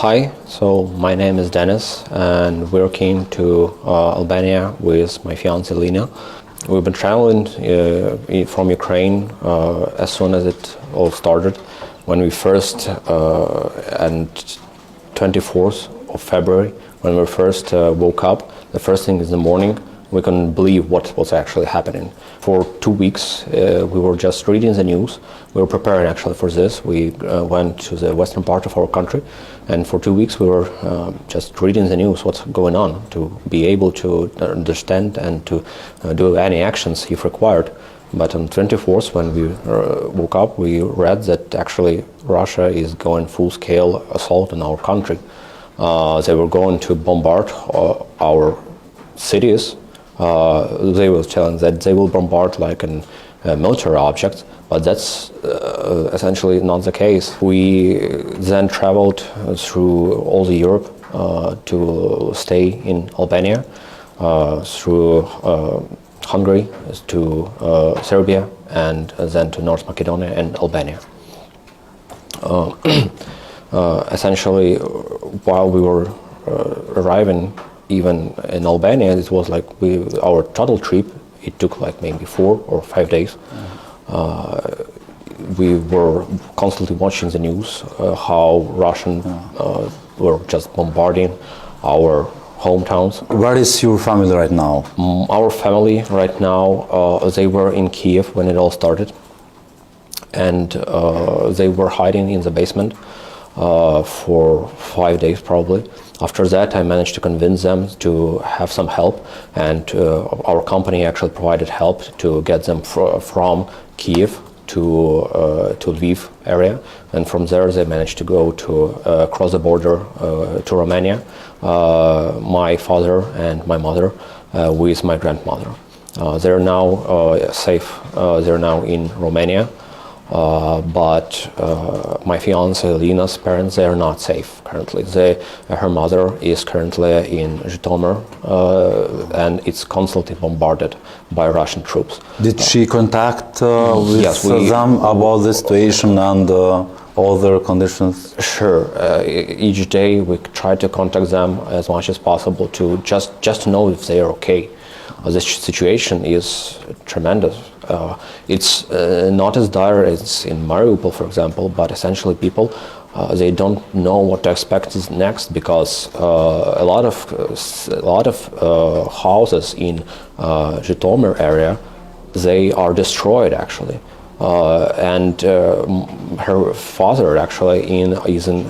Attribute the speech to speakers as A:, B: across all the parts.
A: Hi, so my name is Dennis and we're came to Albania with my fiancée Lina. We've been traveling from Ukraine as soon as it all started. When we first, and 24th of February, when we first woke up, the first thing in the morning, we couldn't believe what was actually happening. For 2 weeks, we were just reading the news. We were preparing actually for this. We went to the western part of our country, and for 2 weeks we were just reading the news, what's going on, to be able to understand and to do any actions if required. But on 24th, when we woke up, we read that actually Russia is going full-scale assault on our country. They were going to bombard our cities. They were telling that they will bombard like military objects, but that's essentially not the case. We then traveled through all the Europe to stay in Albania, through Hungary, to Serbia, and then to North Macedonia and Albania. Essentially, while we were arriving even in Albania, it was like our total trip, it took like maybe 4 or 5 days. We were constantly watching the news, how Russian were just bombarding our hometowns.
B: Where is your family right now?
A: Our family right now, they were in Kiev when it all started, and they were hiding in the basement for 5 days probably. After that, I managed to convince them to have some help, and our company actually provided help to get them from Kiev to Lviv area, and from there they managed to go to cross the border to Romania. My father and my mother with my grandmother. They're now safe. They're now in Romania. But my fiancée Lina's parents, they are not safe currently. Her mother is currently in Zhytomyr, and it's constantly bombarded by Russian troops.
B: Did she contact with them about the situation and other conditions?
A: Sure. Each day we try to contact them as much as possible to just to know if they are okay. The situation is tremendous. It's not as dire as in Mariupol, for example, but essentially people, they don't know what to expect next, because a lot of houses in Zhytomyr area, they are destroyed actually. And her father actually is in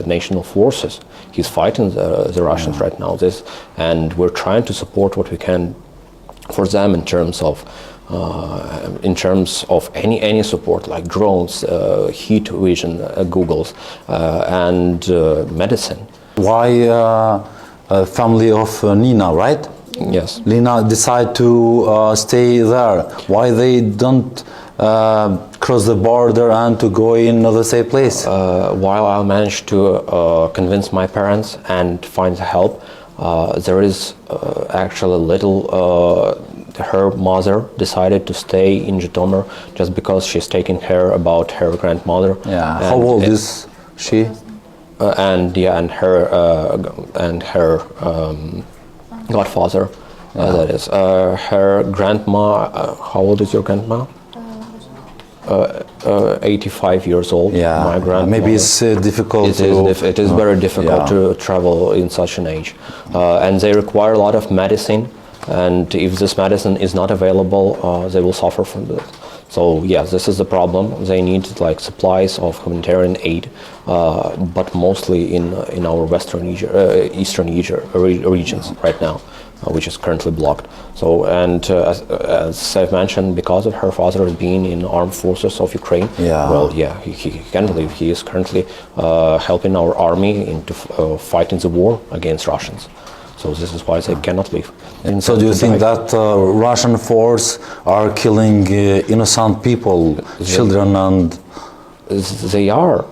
A: national forces. He's fighting the Russians right now. And we're trying to support what we can for them in terms of any support, like drones, heat vision, goggles, and medicine.
B: Why family of Nina, right?
A: Yes.
B: Lina decide to stay there. Why they don't cross the border and to go in another safe place?
A: While I managed to convince my parents and find help, there is actually little. Her mother decided to stay in Zhytomyr just because she's taking care about her grandmother.
B: Yeah. How old is she?
A: And her godfather. That is her grandma. How old is your grandma? 85 years old.
B: Yeah,
A: my grandma.
B: Maybe it's difficult.
A: It is very difficult to travel in such an age, and they require a lot of medicine. And if this medicine is not available, they will suffer from this. So yes, this is the problem. They need like supplies of humanitarian aid, but mostly in our eastern regions right now, which is currently blocked. So, and as I've mentioned, because of her father being in armed forces of Ukraine, he can't leave. He is currently helping our army into fighting the war against Russians. So this is why they cannot leave.
B: And so do you think that Russian force are killing innocent people, children, and...
A: They are.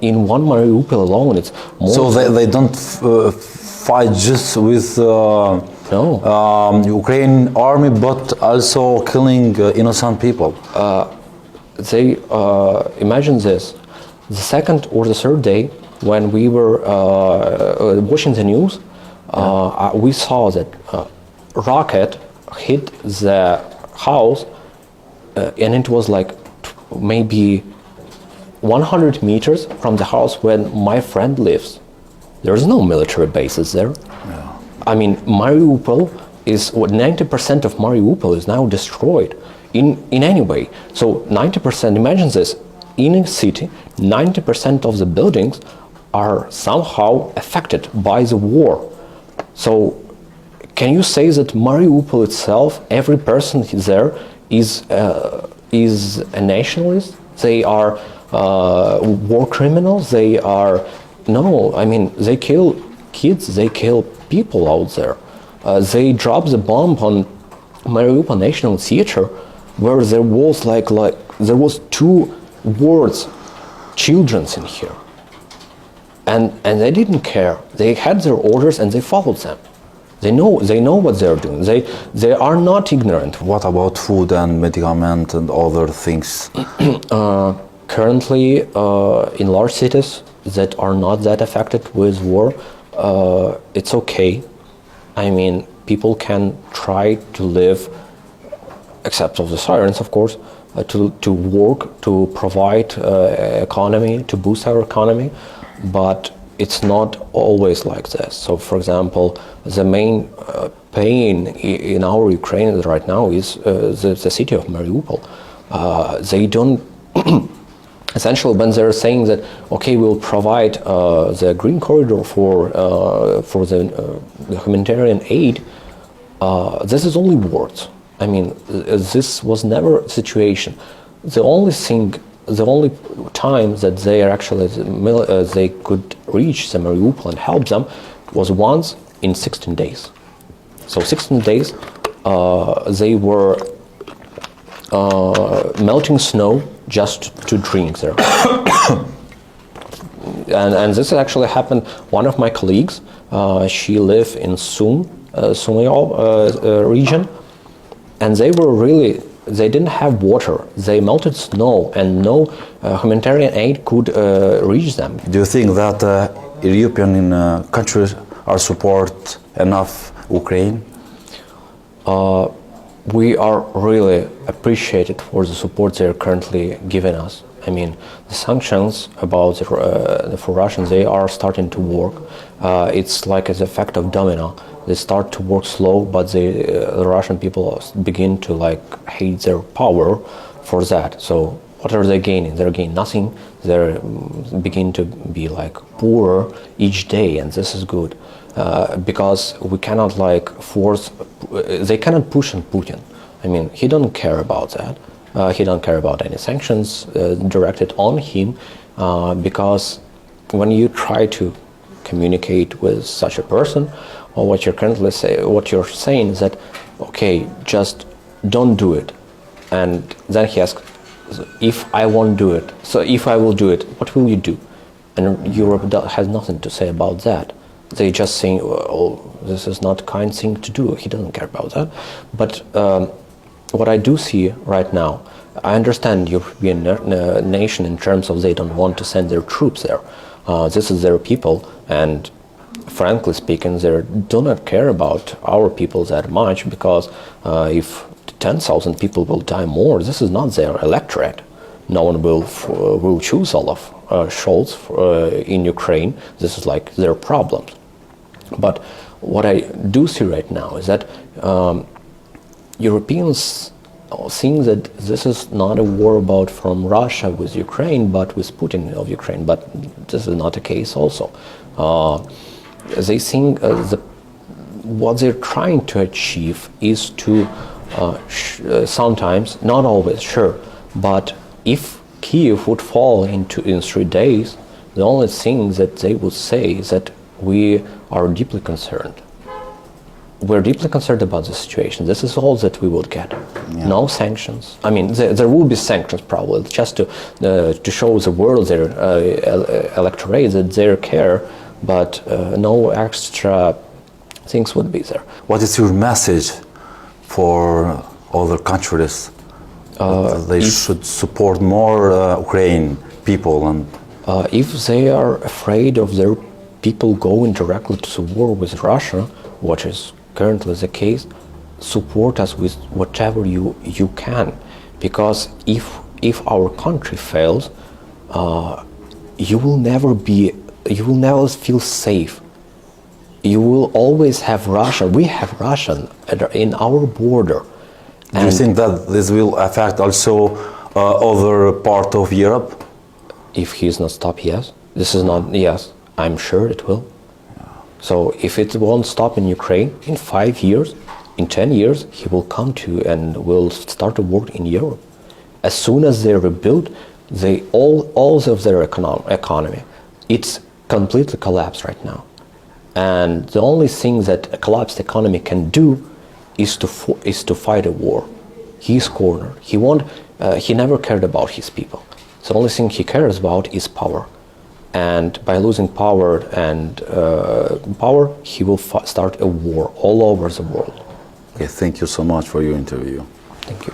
A: In one Mariupol alone, it's more...
B: So they don't fight just with Ukrainian army, but also killing innocent people?
A: Imagine this. The second or the third day, when we were watching the news, we saw that rocket hit the house, and it was like maybe 100 meters from the house where my friend lives. There's no military bases there.
B: Yeah.
A: I mean, Mariupol is, 90% of Mariupol is now destroyed in any way. So 90%, imagine this, in a city, 90% of the buildings are somehow affected by the war. So can you say that Mariupol itself, every person there is a nationalist? They are war criminals? They are, no, I mean, they kill kids, they kill people out there. They drop the bomb on Mariupol National Theater, where there was there was 2 words, children's in here. And they didn't care. They had their orders and they followed them. They know what they're doing. They are not ignorant.
B: What about food and medicament and other things?
A: Currently, in large cities that are not that affected with war, it's okay. I mean, people can try to live, except of the sirens, of course, to work, to provide economy, to boost our economy, but it's not always like this. So, for example, the main pain in our Ukraine right now is the city of Mariupol. They don't, essentially, when they're saying that, okay, we'll provide the green corridor for the humanitarian aid, this is only words. I mean, this was never a situation. The only time that they are actually they could reach the Mariupol and help them was once in 16 days. So 16 days they were melting snow just to drink there. and this actually happened. One of my colleagues, she lived in Sumy region, and they didn't have water. They melted snow, and no humanitarian aid could reach them.
B: Do you think that European countries are support enough Ukraine?
A: We are really appreciated for the support they're currently giving us. I mean, the sanctions for Russians, they are starting to work. It's like an effect of domino. They start to work slow, but the Russian people begin to hate their power for that. So what are they gaining? They're gaining nothing. They begin to be poorer each day, and this is good. Because we cannot force, they cannot push on Putin. I mean, he don't care about that. He don't care about any sanctions directed on him, because when you try to communicate with such a person, or what you're saying is that, okay, just don't do it. And then he asks, if I won't do it, so if I will do it, what will you do? And Europe has nothing to say about that. They just saying, oh, this is not a kind thing to do. He doesn't care about that. But what I do see right now, I understand European nation in terms of they don't want to send their troops there. This is their people, and frankly speaking, they do not care about our people that much, because if 10,000 people will die more, this is not their electorate. No one will choose Olaf Scholz in Ukraine. This is their problems. But what I do see right now is that Europeans think that this is not a war about from Russia with Ukraine, but with Putin of Ukraine. But this is not the case also. They think what they're trying to achieve is to sometimes, not always, sure, but if Kiev would fall in 3 days, the only thing that they would say is that we are deeply concerned. We're deeply concerned about the situation. This is all that we would get. Yeah. No sanctions. I mean, there will be sanctions probably, just to show the world, their electorate, that they care, but no extra things would be there.
B: What is your message for other countries? They should support more Ukrainian people and
A: If they are afraid of their people going directly to war with Russia, which is currently the case, support us with whatever you can, because if our country fails, you will never feel safe. You will always have Russia. We have Russia in our border.
B: Do you think that this will affect also other part of Europe?
A: If he's not stopped, yes. This is not, yes, I'm sure it will. So if it won't stop in Ukraine, in 5 years, in 10 years, he will come to and will start to work in Europe. As soon as they rebuild, all of their economy, it's completely collapsed right now. And the only thing that a collapsed economy can do is to fight a war. He's cornered. He never cared about his people. The only thing he cares about is power. And by losing power, he will start a war all over the world.
B: Okay, thank you so much for your interview.
A: Thank you.